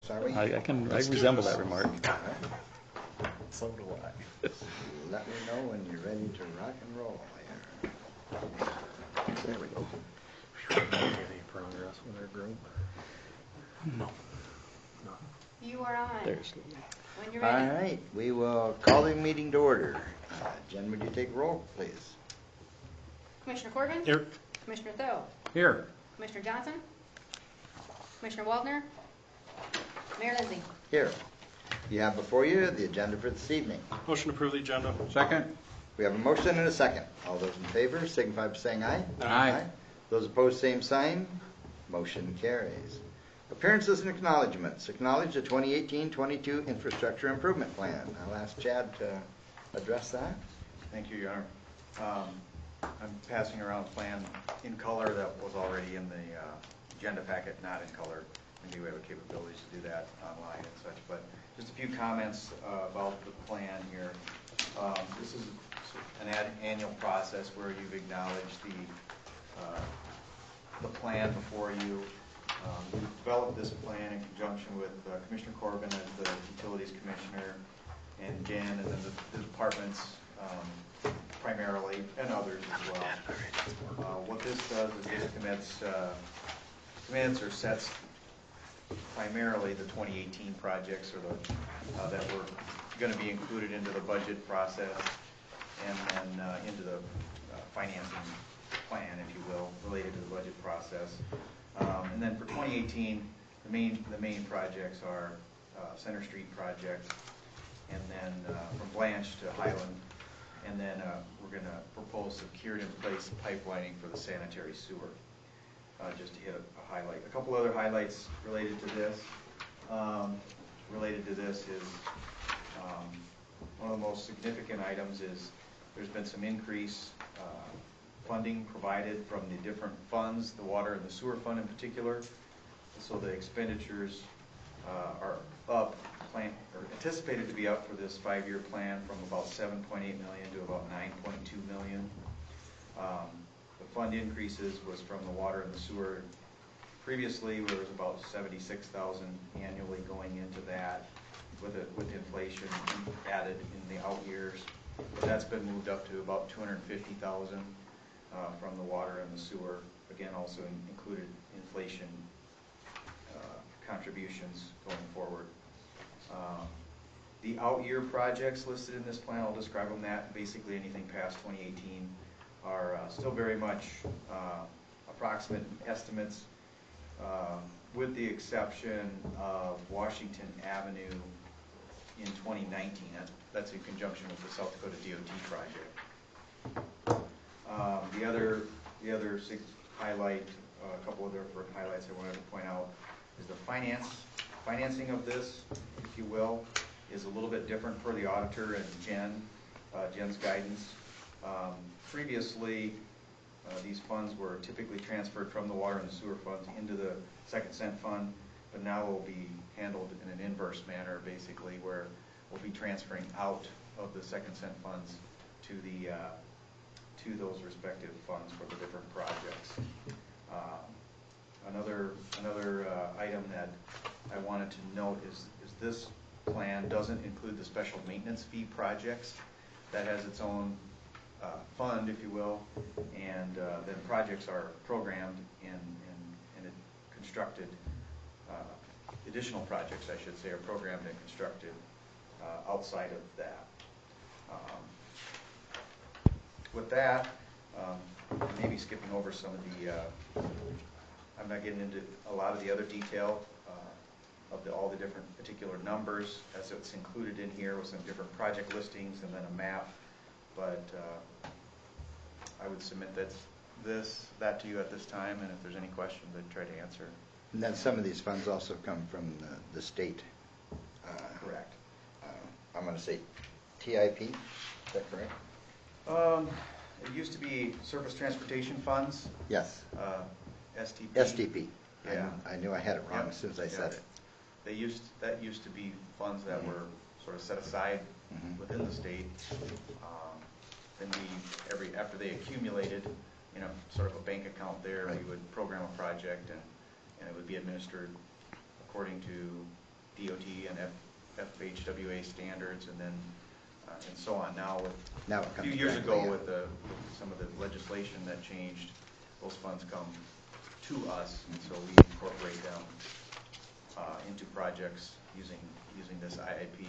Sorry? I resemble that remark. So do I. Let me know when you're ready to rock and roll here. There we go. Any progress with our group? No. You are on. There's. When you're All ready. right, we will call the meeting to order. Jen, would you take roll, please? Commissioner Corrigan? Here. Commissioner Thau? Here. Commissioner Johnson? Commissioner Waldner? Mayor Lindsay? Here. You have before you the agenda for this evening. Motion to approve the agenda. Second? We have a motion and a second. All those in favor signify by saying aye. Aye. Those opposed, same sign. Motion carries. Appearances and acknowledgements. Acknowledge the 2018-22 Infrastructure Improvement Plan. I'll ask Chad to address that. Thank you, Your Honor. I'm passing around a plan in color that was already in the agenda packet, not in color. Maybe we have the capabilities to do that online and such, but just a few comments about the plan here. This is an annual process where you've acknowledged the plan before you. We developed this plan in conjunction with Commissioner Corrigan as the Utilities Commissioner, and Jen, and then the departments primarily, and others as well. What this does is this commits or sets primarily the 2018 projects or the that were going to be included into the budget process, and then into the financing plan, if you will, related to the budget process. And then for 2018, the main projects are Center Street project, and then from Blanche to Highland, and then we're going to propose some cured-in-place pipelining for the sanitary sewer. Just to hit a highlight. A couple other highlights related to this. Is one of the most significant items is there's been some increase funding provided from the different funds, the water and the sewer fund in particular. So the expenditures are up, anticipated to be up for this 5-year plan from about $7.8 million to about $9.2 million. The fund increases was from the water and the sewer. Previously, there was about $76,000 annually going into that, with inflation added in the out years. But that's been moved up to about $250,000 from the water and the sewer. Again, also included inflation contributions going forward. The out year projects listed in this plan, I'll describe them that. Basically, anything past 2018 are still very much approximate estimates, with the exception of Washington Avenue in 2019. That's in conjunction with the South Dakota DOT project. The other highlight, a couple other highlights I wanted to point out, is the financing of this, if you will, is a little bit different for the auditor and Jen's guidance. Previously, these funds were typically transferred from the water and the sewer funds into the second cent fund, but now will be handled in an inverse manner, basically, where we'll be transferring out of the second cent funds to those respective funds for the different projects. Another item that I wanted to note is this plan doesn't include the special maintenance fee projects. That has its own fund, if you will, and then projects are programmed and constructed. Additional projects, I should say, are programmed and constructed outside of that. With that, maybe skipping over some of the, I'm not getting into a lot of the other detail of all the different particular numbers, as it's included in here with some different project listings and then a map. But I would submit that to you at this time, and if there's any questions, I'd try to answer. And then some of these funds also come from the state. Correct. I'm going to say TIP, is that correct? It used to be Surface Transportation Funds. Yes. STP. STP. Yeah. I knew I had it wrong Yep. as soon as I said it. That used to be funds that were sort of set aside within the state. Then after they accumulated, sort of a bank account there, right, we would program a project, and it would be administered according to FHWA standards, and then, and so on. Now, Now it a comes few years directly ago in. with some of the legislation that changed, those funds come to us, and so we incorporate them into projects using this IIP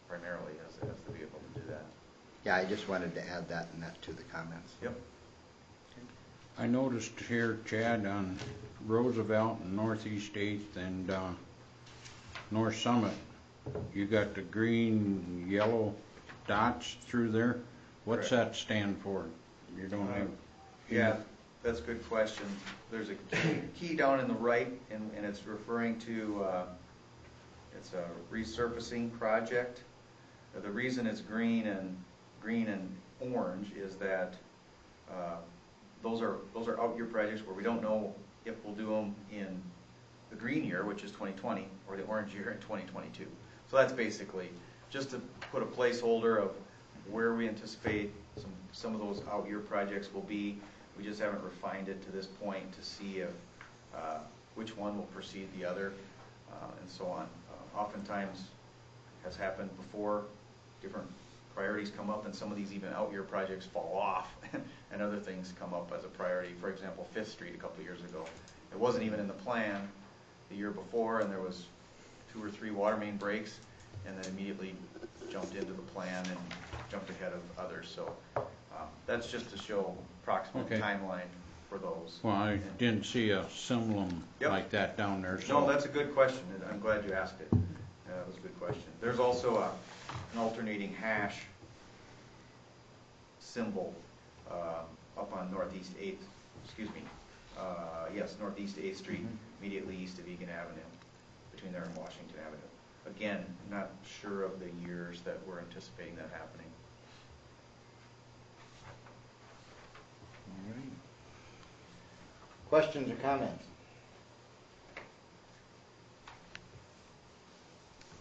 primarily as the vehicle to do that. Yeah, I just wanted to add that and that to the comments. Yep. I noticed here, Chad, on Roosevelt and Northeast 8th and North Summit, you got the green, yellow dots through there. What's Correct. that stand for? You don't have... Yeah, that's a good question. There's a key down in the right, and it's referring to, it's a resurfacing project. The reason it's green and orange is that those are out-year projects where we don't know if we'll do them in the green year, which is 2020, or the orange year in 2022. So that's basically just to put a placeholder of where we anticipate some of those out-year projects will be. We just haven't refined it to this point to see if which one will precede the other, and so on. Oftentimes, has happened before, different priorities come up, and some of these even out-year projects fall off, and other things come up as a priority. For example, 5th Street a couple years ago. It wasn't even in the plan the year before, and there was 2 or 3 water main breaks, and then immediately jumped into the plan and jumped ahead of others. So that's just to show approximate Okay. timeline for those. Well, I didn't see a symbol Yep. like that down there, so... No, that's a good question. I'm glad you asked it. That was a good question. There's also an alternating hash symbol up on Northeast 8th, Northeast 8th Street, immediately east of Egan Avenue, between there and Washington Avenue. Again, not sure of the years that we're anticipating that happening. All right. Questions or comments?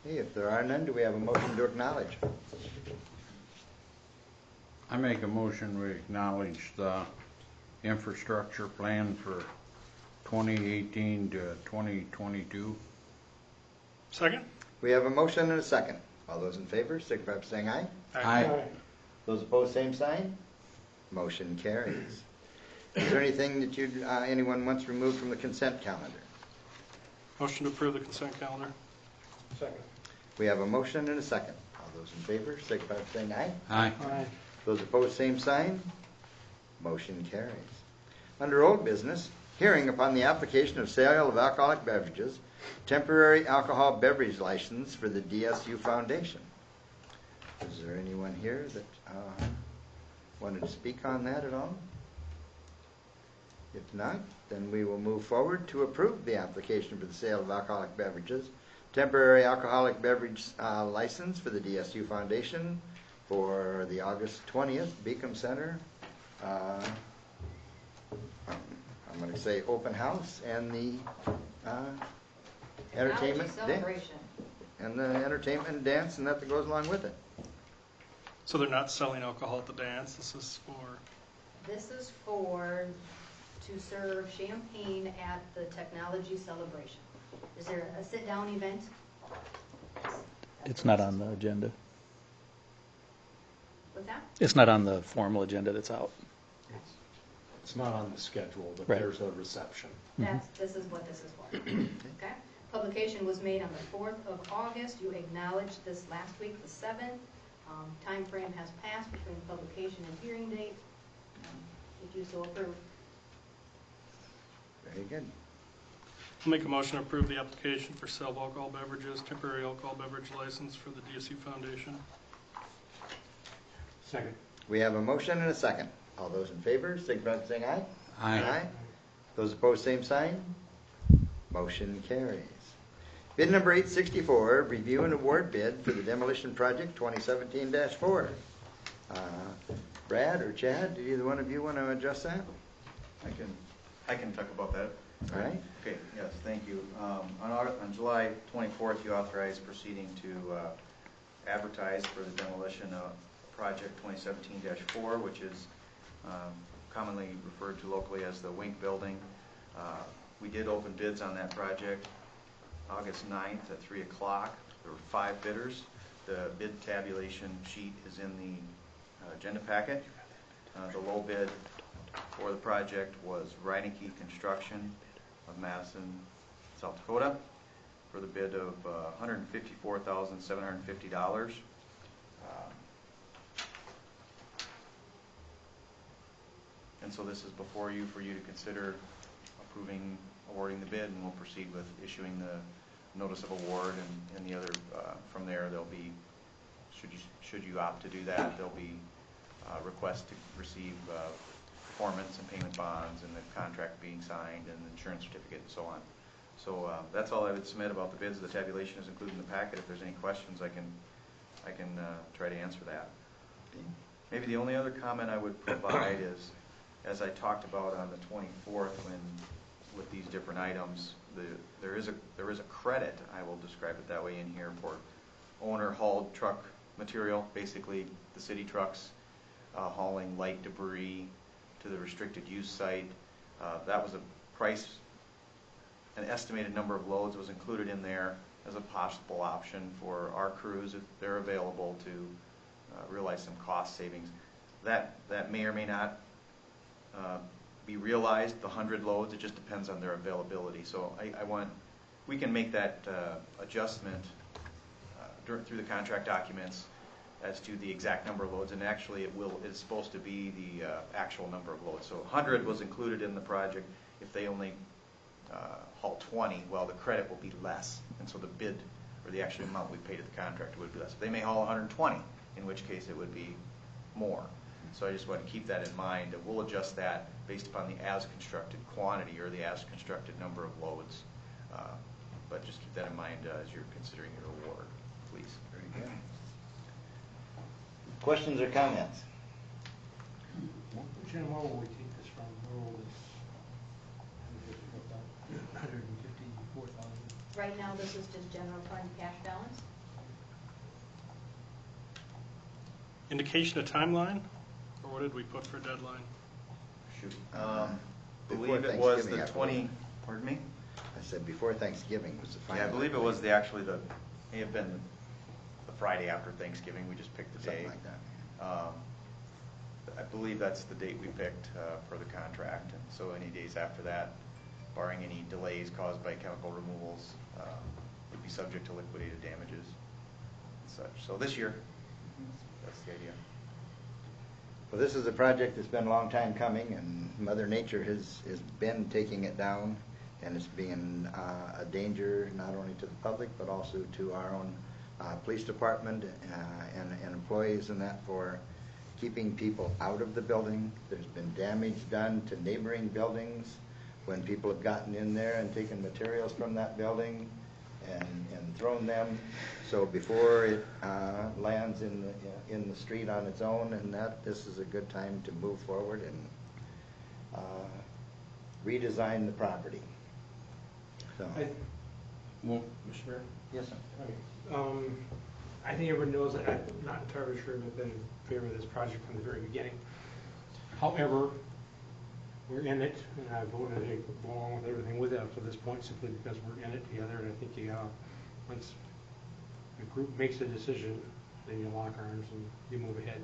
Okay, if there are none, do we have a motion to acknowledge? I make a motion we acknowledge the infrastructure plan for 2018 to 2022. Second? We have a motion and a second. All those in favor, signify by saying aye. Aye. Those opposed, same sign. Motion carries. Is there anything that anyone wants removed from the consent calendar? Motion to approve the consent calendar. Second. We have a motion and a second. All those in favor, signify by saying aye. Aye. Aye. Those opposed, same sign. Motion carries. Under old business, hearing upon the application of sale of alcoholic beverages, temporary alcohol beverage license for the DSU Foundation. Is there anyone here that wanted to speak on that at all? If not, then we will move forward to approve the application for the sale of alcoholic beverages, temporary alcoholic beverage license for the DSU Foundation for the August 20th Beacom Center, I'm going to say open house, and the entertainment Technology dance, celebration. and the entertainment and dance, and that goes along with it. So they're not selling alcohol at the dance. This is To serve champagne at the technology celebration. Is there a sit-down event? It's not on the agenda. With that? It's not on the formal agenda that's out. It's not on the schedule, but Right. there's a reception. This is what this is for. Okay? Publication was made on the 4th of August. You acknowledged this last week, the 7th. Time frame has passed between publication and hearing date. If you so approve. Very good. I'll make a motion to approve the application for sale of alcohol beverages, temporary alcohol beverage license for the DSU Foundation. Second. We have a motion and a second. All those in favor, signify by saying aye. Aye. Those opposed, same sign. Motion carries. Bid number 864, review and award bid for the demolition project 2017-4. Brad or Chad, do either one of you want to address that? I can talk about that. All right. Okay, yes, thank you. On July 24th, you authorized proceeding to advertise for the demolition of project 2017-4, which is commonly referred to locally as the Wink Building. We did open bids on that project. August 9th at 3 o'clock. There were 5 bidders. The bid tabulation sheet is in the agenda packet. The low bid for the project was Reineke Construction of Madison, South Dakota, for the bid of $154,750. And so this is before you for you to consider approving, awarding the bid, and we'll proceed with issuing the notice of award, and the other, from there, there'll be, should you opt to do that, there'll be requests to receive performance and payment bonds, and the contract being signed, and the insurance certificate, and so on. So that's all I would submit about the bids. The tabulation is included in the packet. If there's any questions, I can try to answer that. Maybe the only other comment I would provide is, as I talked about on the 24th, with these different items, there is a credit, I will describe it that way in here, for owner hauled truck material, basically the city trucks hauling light debris to the restricted use site. That was a price, an estimated number of loads was included in there as a possible option for our crews if they're available to realize some cost savings. That may or may not be realized, the 100 loads. It just depends on their availability. So we can make that adjustment through the contract documents as to the exact number of loads, and actually it's supposed to be the actual number of loads. So 100 was included in the project. If they only haul 20, well, the credit will be less, and so the bid, or the actual amount we pay to the contractor, would be less. They may haul 120, in which case it would be more. So I just want to keep that in mind. We'll adjust that based upon the as-constructed quantity or the as-constructed number of loads. But just keep that in mind as you're considering your award, please. Very good. Questions or comments? Jim, where will we take this from? Where will this 154,000? Right now, this is just general fund cash balance. Indication of timeline, or what did we put for deadline? Shoot. Before Believe it was Thanksgiving, the I 20, pardon me? I said before Thanksgiving was the final. Yeah, I believe it was may have been the Friday after Thanksgiving. We just picked the Something day. like that. I believe that's the date we picked for the contract. And so any days after that, barring any delays caused by chemical removals, would be subject to liquidated damages and such. So this year, that's the idea. Well, this is a project that's been a long time coming, and Mother Nature has been taking it down, and it's being a danger not only to the public but also to our own police department and employees, and that for keeping people out of the building. There's been damage done to neighboring buildings when people have gotten in there and taken materials from that building and thrown them. So before it lands in the street on its own, and this is a good time to move forward and redesign the property. So, Well, Mr. Mayor? yes, sir. I think everyone knows that I'm not entirely sure I've been in favor of this project from the very beginning. However, we're in it, and I voted to go along with everything with it up to this point simply because we're in it together, and I think once the group makes a decision, then you lock arms and you move ahead.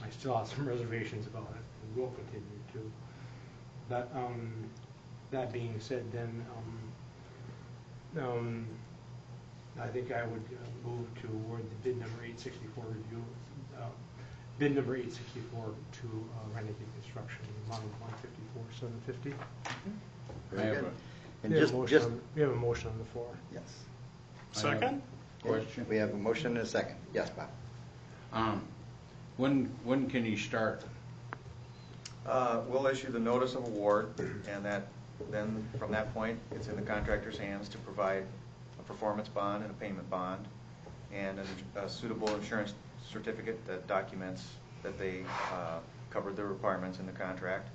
I still have some reservations about it, and will continue to. But that being said, then I think I would move to award the bid number 864 review, bid number 864 to Reineke Construction, the amount of $154,750. Very I have good. a And We have a motion on the floor. yes, Second? question. we have a motion and a second. Yes, Bob. When can you start? We'll issue the notice of award, and then from that point, it's in the contractor's hands to provide a performance bond and a payment bond, and a suitable insurance certificate that documents that they covered their requirements in the contract,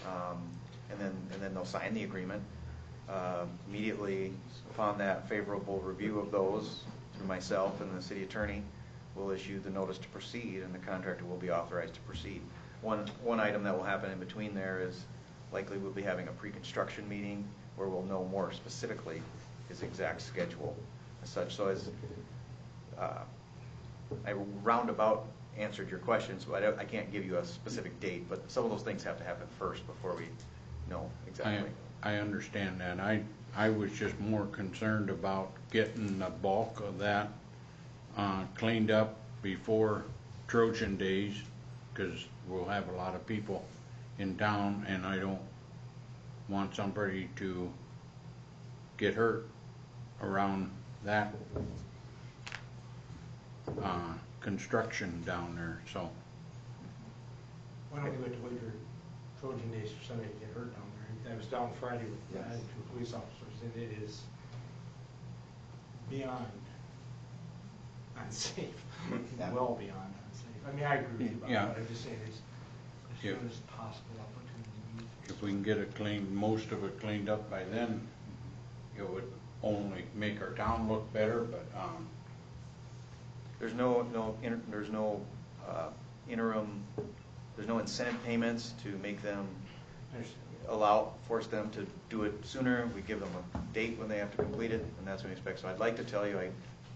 and then they'll sign the agreement. Immediately upon that favorable review of those through myself and the city attorney, we'll issue the notice to proceed, and the contractor will be authorized to proceed. One item that will happen in between there is likely we'll be having a pre-construction meeting where we'll know more specifically his exact schedule as such. So as I roundabout answered your questions, but I can't give you a specific date, but some of those things have to happen first before we know exactly. I understand that. I was just more concerned about getting the bulk of that cleaned up before Trojan days, because we'll have a lot of people in town, and I don't want somebody to get hurt around that construction down there, so. Why don't we wait till later Trojan days for somebody to get hurt down there? I was down Friday with Yes. 2 police officers, and it is beyond unsafe, Yeah. well beyond unsafe. I mean, I agree with you about Yeah. that, I'm just saying it's as Yeah. soon as possible opportunity. If we can get it cleaned, most of it cleaned up by then, it would only make our town look better, but, There's no interim, there's no incentive payments to make them force them to do it sooner. We give them a date when they have to complete it, and that's what we expect. So I'd like to tell you, I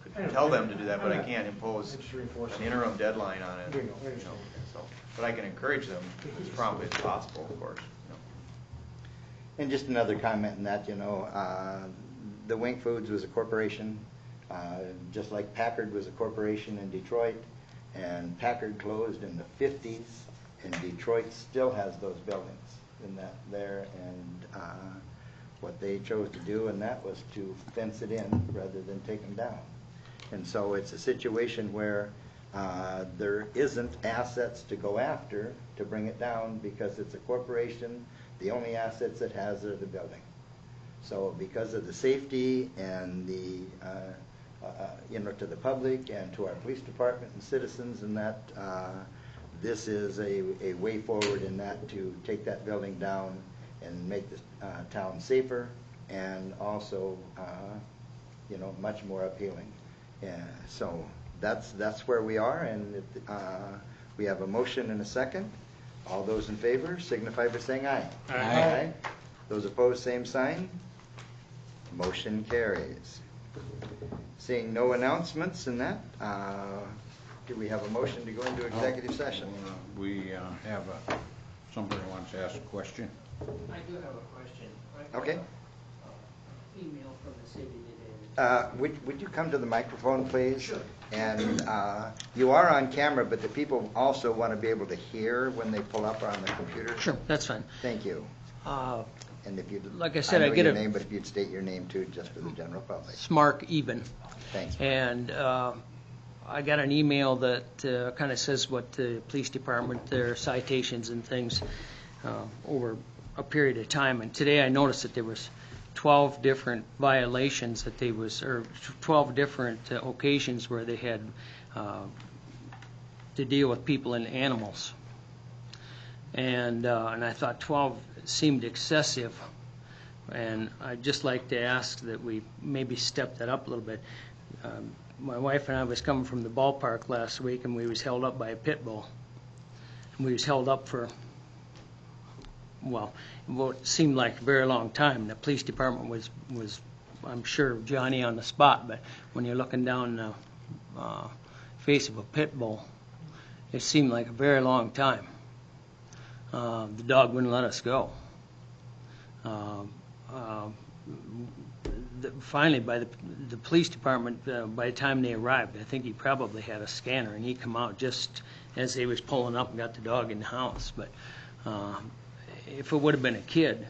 could tell them to do that, but I can't impose Just reinforce an it. interim deadline on it. We know, we understand. So, but I can encourage them as promptly as possible, of course. And just another comment in that, the Wink Foods was a corporation, just like Packard was a corporation in Detroit, and Packard closed in the 50s, and Detroit still has those buildings in that there, and what they chose to do, and that was to fence it in rather than take them down. And so it's a situation where there isn't assets to go after to bring it down because it's a corporation. The only assets it has are the building. So because of the safety and the, to the public and to our police department and citizens and that, this is a way forward in that to take that building down and make the town safer and also, much more appealing. Yeah, so that's where we are, and we have a motion and a second. All those in favor signify by saying aye. Aye. Those opposed, same sign. Motion carries. Seeing no announcements in that, do we have a motion to go into executive session? we have somebody wants to ask a question. I do have a question. Okay. Email from the city today. Would you come to the microphone, please? Sure. And you are on camera, but the people also want to be able to hear when they pull up on the computer. Sure, that's fine. Thank you. And if you'd, Like I said, know I get your a- name, but if you'd state your name too, just for the general public. Smark Even. Thanks. And I got an email that kind of says what the police department, their citations and things over a period of time. And today I noticed that there was 12 different violations that they was, or 12 different occasions where they had to deal with people and animals. And I thought 12 seemed excessive. And I'd just like to ask that we maybe step that up a little bit. My wife and I was coming from the ballpark last week, and we was held up by a pit bull. And we was held up for, well, what seemed like a very long time. The police department was I'm sure, Johnny on the spot, but when you're looking down the face of a pit bull, it seemed like a very long time. The dog wouldn't let us go. Finally, by the police department, by the time they arrived, I think he probably had a scanner, and he come out just as they was pulling up and got the dog in the house. But if it would have been a kid,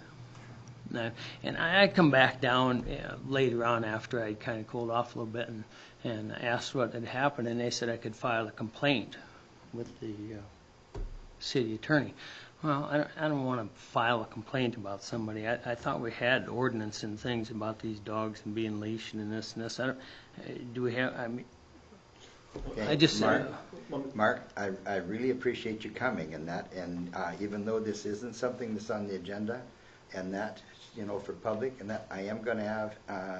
and I come back down later on after I kind of cooled off a little bit and asked what had happened, and they said I could file a complaint with the city attorney. Well, I don't want to file a complaint about somebody. I thought we had ordinance and things about these dogs and being leashed and this and this. Do we have? I mean, Okay. I just Mark, I really appreciate you coming and that, and even though this isn't something that's on the agenda, and that, for public, and that I am going to have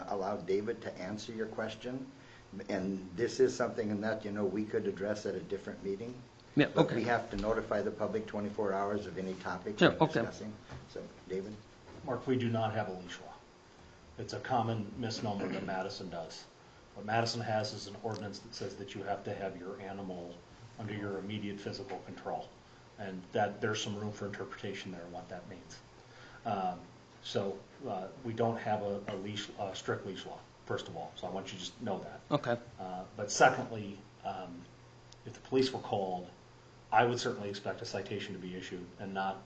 allow David to answer your question, and this is something in that we could address at a different meeting. Yeah, But okay. we have to notify the public 24 hours of any topic Sure, we're okay. discussing. So, David? Mark, we do not have a leash law. It's a common misnomer that Madison does. What Madison has is an ordinance that says that you have to have your animal under your immediate physical control. And that there's some room for interpretation there on what that means. We don't have a strict leash law, first of all, so I want you to just know that. Okay. But secondly, if the police were called, I would certainly expect a citation to be issued and not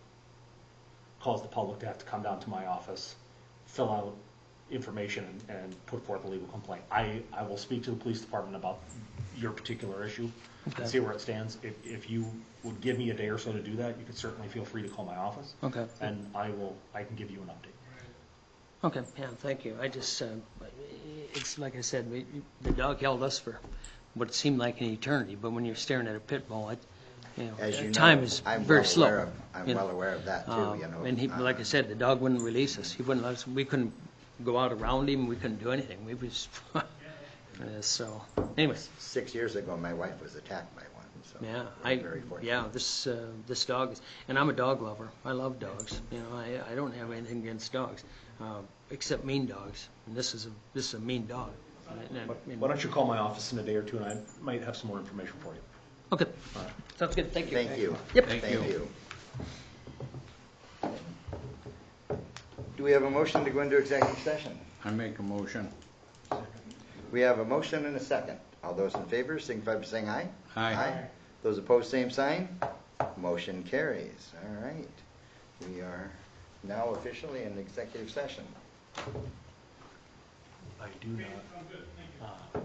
cause the public to have to come down to my office, fill out information, and put forth a legal complaint. I will speak to the police department about your particular issue Okay. and see where it stands. If you would give me a day or so to do that, you could certainly feel free to call my office. Okay. And I can give you an update. Okay, yeah, thank you. I just, it's like I said, the dog held us for what seemed like an eternity, but when you're staring at a pit bull, As you know, time is I'm very well slow. aware of- I'm you know. well aware of that too, you know. And he, like I said, the dog wouldn't release us. He wouldn't let us, we couldn't go out around him, we couldn't do anything. We was, so, anyways. 6 years ago, my wife was attacked by one, so. Yeah, we're very fortunate. yeah, this dog is, and I'm a dog lover. I love dogs. You know, I don't have anything against dogs, except mean dogs. And this is a mean dog. And- Why don't you call my office in a day or two, and I might have some more information for you. Okay, sounds good. Thank you. Thank you. Yep. Thank Thank you. you. Do we have a motion to go into executive session? I make a motion. We have a motion and a second. All those in favor signify by saying aye. Aye. Those opposed, same sign. Motion carries. All right. We are now officially in executive session. I do not